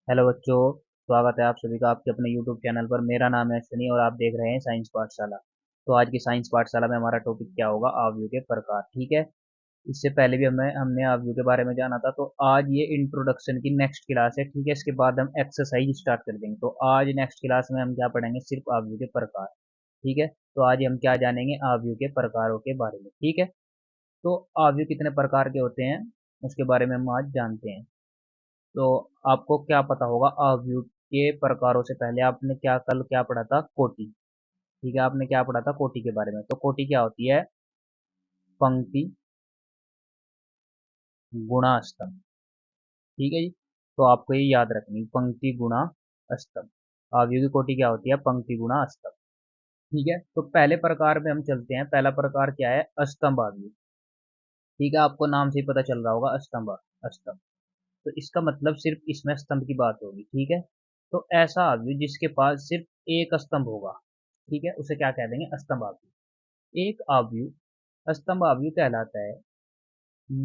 Hello बच्चों। स्वागत है आप सभी का आपके अपने यूट्यूब चैनल पर। मेरा नाम है अश्विनी और आप देख रहे हैं साइंस पाठशाला। तो आज की साइंस पाठशाला में हमारा टॉपिक क्या होगा? आव्यूह के प्रकार। ठीक है। इससे पहले भी हमने आव्यूह के बारे में जाना था, तो आज ये इंट्रोडक्शन की नेक्स्ट क्लास है। ठीक है। इसके बाद हम एक्सरसाइज स्टार्ट कर देंगे। तो आज नेक्स्ट क्लास में हम क्या पढ़ेंगे? सिर्फ आव्यूह के प्रकार। ठीक है। तो आज हम क्या जानेंगे? आव्यूह के प्रकारों के बारे में। ठीक है। तो आव्यूह कितने प्रकार के होते हैं उसके बारे में हम आज जानते हैं। तो आपको क्या पता होगा आव्यूह के प्रकारों से पहले? आपने कल क्या पढ़ा था? कोटि। ठीक है। आपने क्या पढ़ा था? कोटि के बारे में। तो कोटि क्या होती है? पंक्ति गुणा स्तंभ। ठीक है जी। तो आपको ये याद रखनी, पंक्ति गुणा स्तंभ। आव्यूह की कोटि क्या होती है? पंक्ति गुणा स्तंभ। ठीक है। तो पहले प्रकार में हम चलते हैं। पहला प्रकार क्या है? अस्तंभ आव्यूह। ठीक है। आपको नाम से ही पता चल रहा होगा, अस्तंभ। अस्तंभ तो इसका मतलब सिर्फ इसमें स्तंभ की बात होगी। ठीक है। तो ऐसा आव्यूह जिसके पास सिर्फ एक स्तंभ होगा, ठीक है, उसे क्या कह देंगे? अस्तंभ आव्यूह। एक आव्यूह स्तंभ आव्यूह कहलाता है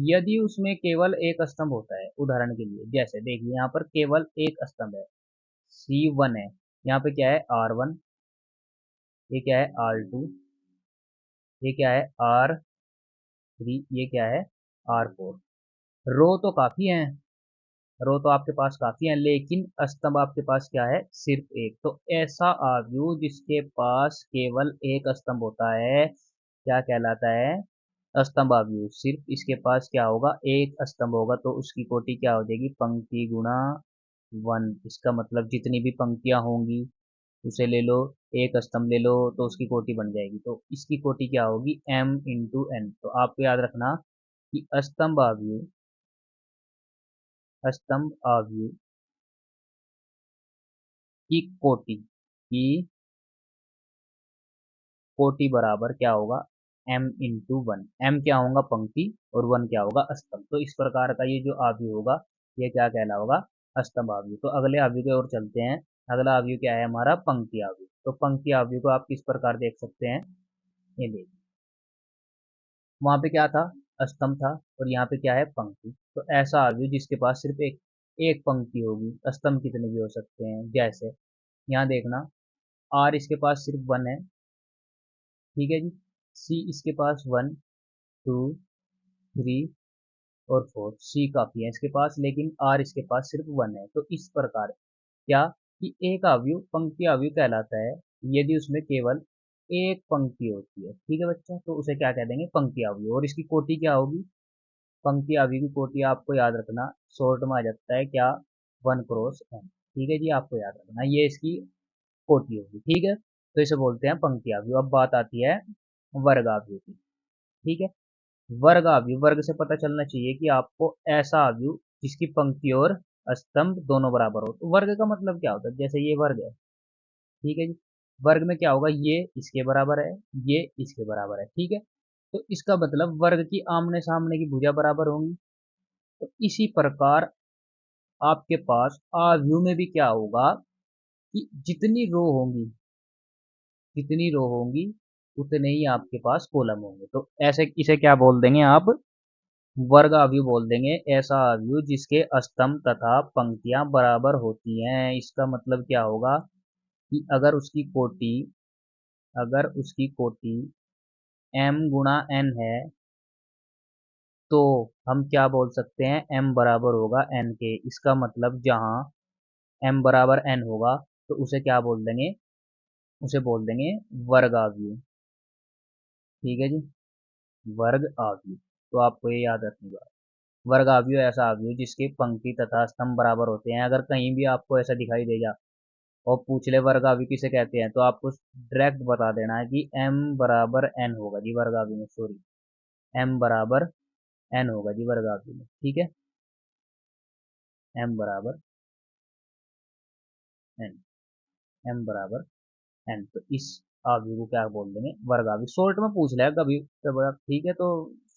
यदि उसमें केवल एक स्तंभ होता है। उदाहरण के लिए जैसे देखिए, यहाँ पर केवल एक स्तंभ है, C1 है। यहाँ पे क्या है? R1। ये क्या है? R2। ये क्या है? R3। ये क्या है? R4। रो तो काफी हैं, रो तो आपके पास काफी है, लेकिन स्तंभ आपके पास क्या है? सिर्फ एक। तो ऐसा आव्यूह जिसके पास केवल एक स्तंभ होता है क्या कहलाता है? स्तंभ आव्यूह। सिर्फ इसके पास क्या होगा? एक स्तंभ होगा। तो उसकी कोटि क्या हो जाएगी? पंक्ति गुणा वन। इसका मतलब जितनी भी पंक्तियां होंगी उसे ले लो, एक स्तंभ ले लो, तो उसकी कोटि बन जाएगी। तो इसकी कोटि क्या होगी? M×N। तो आपको याद रखना कि स्तंभ आव्यूह की कोटि बराबर क्या होगा? M×1। M क्या होगा? पंक्ति, और वन क्या होगा? स्तंभ। तो इस प्रकार का ये जो आव्यूह होगा, ये क्या कहला होगा? स्तंभ आव्यूह। तो अगले आव्यूह की ओर चलते हैं। अगला आव्यूह क्या है हमारा? पंक्ति आव्यूह। तो पंक्ति आव्यूह को आप किस प्रकार देख सकते हैं? ये देखिए, वहां पे क्या था? स्तंभ था, और यहाँ पे क्या है? पंक्ति। तो ऐसा आव्यूह जिसके पास सिर्फ एक एक पंक्ति होगी। स्तंभ कितने भी हो सकते हैं, जैसे यहाँ देखना, R इसके पास सिर्फ वन है। ठीक है जी। C इसके पास वन, टू, थ्री और फोर। C काफी है इसके पास, लेकिन R इसके पास सिर्फ वन है। तो इस प्रकार क्या कि एक आव्यूह पंक्ति आव्यूह कहलाता है यदि उसमें केवल एक पंक्ति होती है। ठीक है बच्चा। तो उसे क्या कह देंगे? पंक्ति आव्यूह। और इसकी कोटि क्या होगी? पंक्ति आव्यूह की कोटि आपको याद रखना, शॉर्ट में आ जाता है क्या? 1×n। ठीक है जी। आपको याद रखना ये इसकी कोटि होगी। ठीक है। तो इसे बोलते हैं पंक्ति आव्यूह। अब बात आती है वर्ग आव्यूह की। ठीक है। वर्ग आव्यूह, वर्ग से पता चलना चाहिए कि आपको ऐसा आव्यूह जिसकी पंक्ति और स्तंभ दोनों बराबर हो। तो वर्ग का मतलब क्या होता है? जैसे ये वर्ग है, ठीक है जी। वर्ग में क्या होगा? ये इसके बराबर है, ये इसके बराबर है। ठीक है। तो इसका मतलब वर्ग की आमने सामने की भुजा बराबर होंगी। तो इसी प्रकार आपके पास आव्यूह में भी क्या होगा कि जितनी रो होंगी उतने ही आपके पास कॉलम होंगे। तो ऐसे इसे क्या बोल देंगे आप? वर्ग आव्यूह बोल देंगे। ऐसा आव्यूह जिसके स्तंभ तथा पंक्तियां बराबर होती हैं। इसका मतलब क्या होगा कि अगर उसकी कोटि M×n है, तो हम क्या बोल सकते हैं? M बराबर होगा n के। इसका मतलब जहां M बराबर n होगा, तो उसे क्या बोल देंगे? उसे बोल देंगे वर्ग आव्यूह। ठीक है जी। वर्ग आव्यूह। तो आपको ये याद रखनी बात, वर्ग आव्यूह ऐसा आव्यूह जिसके पंक्ति तथा स्तंभ बराबर होते हैं। अगर कहीं भी आपको ऐसा दिखाई देगा और पूछ ले वर्ग आव्यूह किसे कहते हैं, तो आपको डायरेक्ट बता देना है कि M बराबर n होगा जी वर्ग आव्यूह में। सॉरी, M बराबर n होगा जी वर्ग आव्यूह में। ठीक है। M बराबर n। M बराबर n। तो इस आव्यूह को क्या बोल देंगे? वर्ग आव्यूह। शॉर्ट में पूछ लिया कभी कभी, ठीक है। तो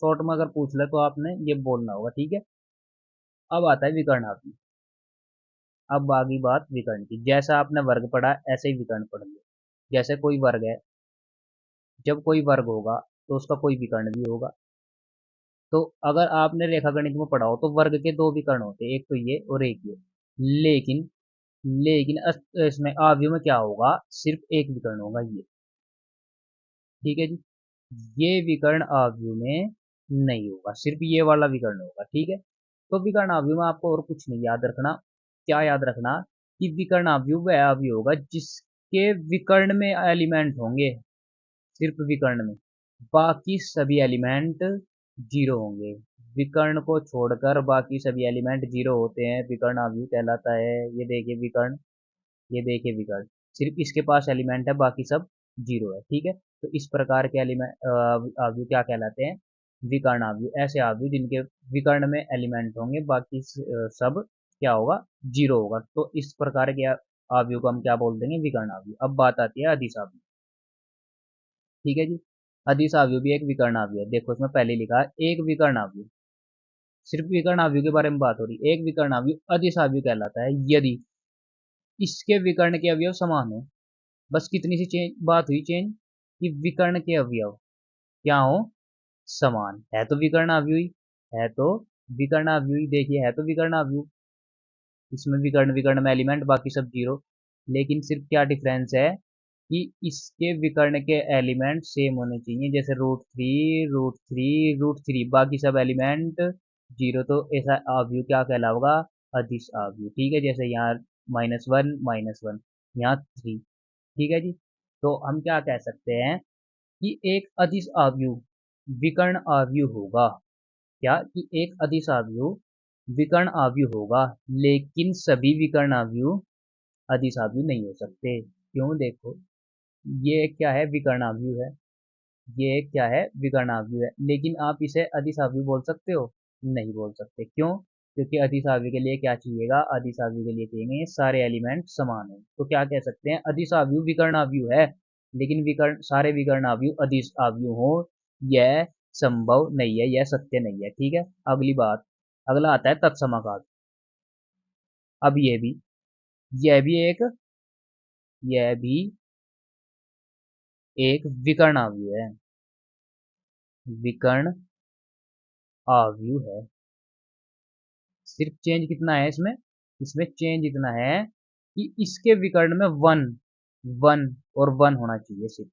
शॉर्ट में अगर पूछ ले तो आपने ये बोलना होगा। ठीक है। अब आता है विकर्ण आव्यूह। अब आगी बात विकर्ण की। जैसा आपने वर्ग पढ़ा ऐसे ही विकर्ण पढ़ लो। जैसे कोई वर्ग है, जब कोई वर्ग होगा तो उसका कोई विकर्ण भी होगा। तो अगर आपने रेखागणित में पढ़ा हो तो वर्ग के दो विकर्ण होते हैं, एक तो ये और एक ये। लेकिन लेकिन इसमें आव्यूह में क्या होगा, सिर्फ एक विकर्ण होगा ये। ठीक है जी, ये विकर्ण आव्यूह में नहीं होगा, सिर्फ ये वाला विकर्ण होगा। ठीक है, तो विकर्ण आव्यूह में आपको और कुछ नहीं याद रखना। क्या याद रखना कि विकर्ण आव्यूह वह आव्यूह होगा जिसके विकर्ण में एलिमेंट होंगे, सिर्फ विकर्ण में, बाकी सभी एलिमेंट जीरो होंगे। विकर्ण को छोड़कर बाकी सभी एलिमेंट जीरो होते हैं, विकर्ण आव्यूह कहलाता है। ये देखिए विकर्ण, ये देखिए विकर्ण, सिर्फ इसके पास एलिमेंट है, बाकी सब जीरो है। ठीक है, तो इस प्रकार के एलिमेंट आव्यूह क्या कहलाते हैं, विकर्ण आव्यूह। ऐसे आव्यूह जिनके विकर्ण में एलिमेंट होंगे, बाकी सब क्या होगा, जीरो होगा। तो इस प्रकार के आव्यूह को हम क्या बोल देंगे, विकर्ण आव्यूह। अब बात आती है अदिश आव्यूह। ठीक है जी, अदिश आव्यूह भी एक विकर्ण आव्यूह है। देखो इसमें पहले लिखा है एक विकर्ण आव्यूह, सिर्फ विकर्ण आव्यूह के बारे में बात हो रही है। एक विकर्ण आव्यूह अदिश आव्यूह कहलाता है यदि इसके विकर्ण के अवयव समान हो। बस कितनी सी चेंज बात हुई, चेंज कि विकर्ण के अवयव क्या हो, समान है। तो विकर्ण अवयव ही है, तो विकर्ण अवयव ही देखिए, है तो विकर्ण अवयव। इसमें विकर्ण विकर्ण में एलिमेंट, बाकी सब जीरो। लेकिन सिर्फ क्या डिफरेंस है कि इसके विकर्ण के एलिमेंट सेम होने चाहिए, जैसे रूट थ्री, बाकी सब एलिमेंट जीरो। तो ऐसा अवयव क्या कहलाएगा, अदिश अवयव। ठीक है, जैसे यहाँ -1 -1, यहाँ 3। ठीक है जी, तो हम क्या कह सकते हैं कि एक अदिश आव्यूह विकर्ण आव्यूह होगा। क्या कि एक अदिश आव्यूह विकर्ण आव्यूह होगा, लेकिन सभी विकर्ण आव्यूह अदिश आव्यूह नहीं हो सकते। क्यों, देखो ये क्या है, विकर्ण आव्यूह है, ये क्या है, विकर्ण आव्यूह है, लेकिन आप इसे अदिश आव्यूह बोल सकते हो, नहीं बोल सकते। क्यों, क्योंकि अदिश आव्यूह के लिए क्या चाहिएगा, अदिश आव्यूह के लिए चाहिए सारे एलिमेंट समान हो। तो क्या कह सकते हैं, अदिश आव्यूह विकर्ण आव्यूह है, लेकिन विकर्ण सारे विकर्ण आव्यूह अदिश आव्यूह हो, यह संभव नहीं है, यह सत्य नहीं है। ठीक है, अगली बात, अगला आता है तत्समक। अब यह भी एक विकर्ण आव्यूह है, विकर्ण आव्यूह है। सिर्फ चेंज कितना है इसमें, इसमें चेंज इतना है कि इसके विकर्ण में वन वन और वन होना चाहिए, सिर्फ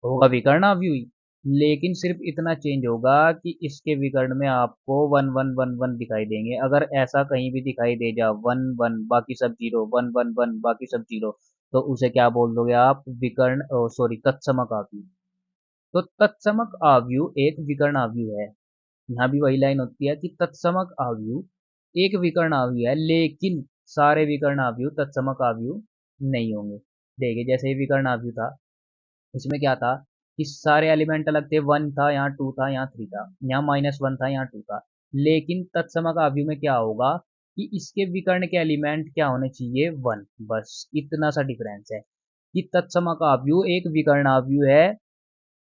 होगा विकर्ण अवयवी, लेकिन सिर्फ इतना चेंज होगा कि इसके विकर्ण में आपको वन वन वन वन दिखाई देंगे। अगर ऐसा कहीं भी दिखाई दे जा वन वन बाकी सब जीरो, वन वन वन बाकी सब जीरो, तो उसे क्या बोल दोगे आप, विकर्ण, सॉरी, तत्समक आव्यूह। तो तत्समक आव्यूह एक विकर्ण आव्यूह है। यहाँ भी वही लाइन होती है कि तत्समक आव्यूह एक विकर्ण आव्यूह है, लेकिन सारे विकर्ण आव्यूह तत्समक आव्यूह नहीं होंगे। देखिए जैसे ये विकर्ण आव्यूह था, इसमें क्या था कि सारे एलिमेंट अलग थे, वन था, यहाँ टू था, यहाँ थ्री था, यहाँ -1 था, यहाँ टू था। लेकिन तत्समक आव्यूह में क्या होगा कि इसके विकर्ण के एलिमेंट क्या होने चाहिए, वन। बस इतना सा डिफरेंस है कि तत्समक आव्यूह एक विकर्ण आव्यूह है,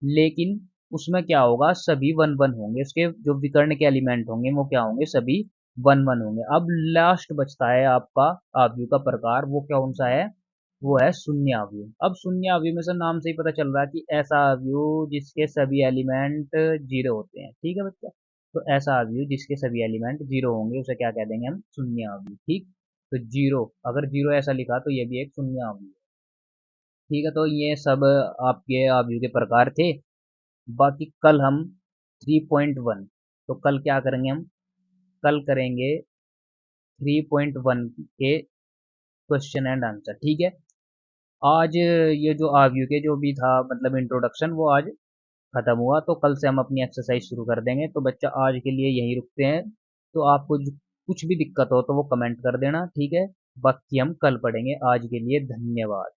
लेकिन उसमें क्या होगा, सभी वन वन होंगे, उसके जो विकर्ण के एलिमेंट होंगे वो क्या होंगे, सभी वन वन होंगे। अब लास्ट बचता है आपका आव्यूह का प्रकार, वो कौन सा है, वो है शून्य आव्यूह। अब शून्य आव्यूह में से नाम से ही पता चल रहा है कि ऐसा आव्यूह जिसके सभी एलिमेंट जीरो होते हैं। ठीक है बच्चा, तो ऐसा आव्यूह जिसके सभी एलिमेंट जीरो होंगे उसे क्या कह देंगे हम, शून्य आव्यूह। ठीक, तो जीरो, अगर जीरो ऐसा लिखा तो ये भी एक शून्य आव्यूह है। ठीक है, तो ये सब आपके आव्यूह के प्रकार थे। बाकी कल हम 3.1, तो कल क्या करेंगे हम, कल करेंगे 3.1 के क्वेश्चन एंड आंसर। ठीक है, आज ये जो आव्यू के जो भी था मतलब इंट्रोडक्शन, वो आज खत्म हुआ, तो कल से हम अपनी एक्सरसाइज शुरू कर देंगे। तो बच्चा आज के लिए यहीं रुकते हैं, तो आपको कुछ भी दिक्कत हो तो वो कमेंट कर देना। ठीक है, बाकी हम कल पढ़ेंगे। आज के लिए धन्यवाद।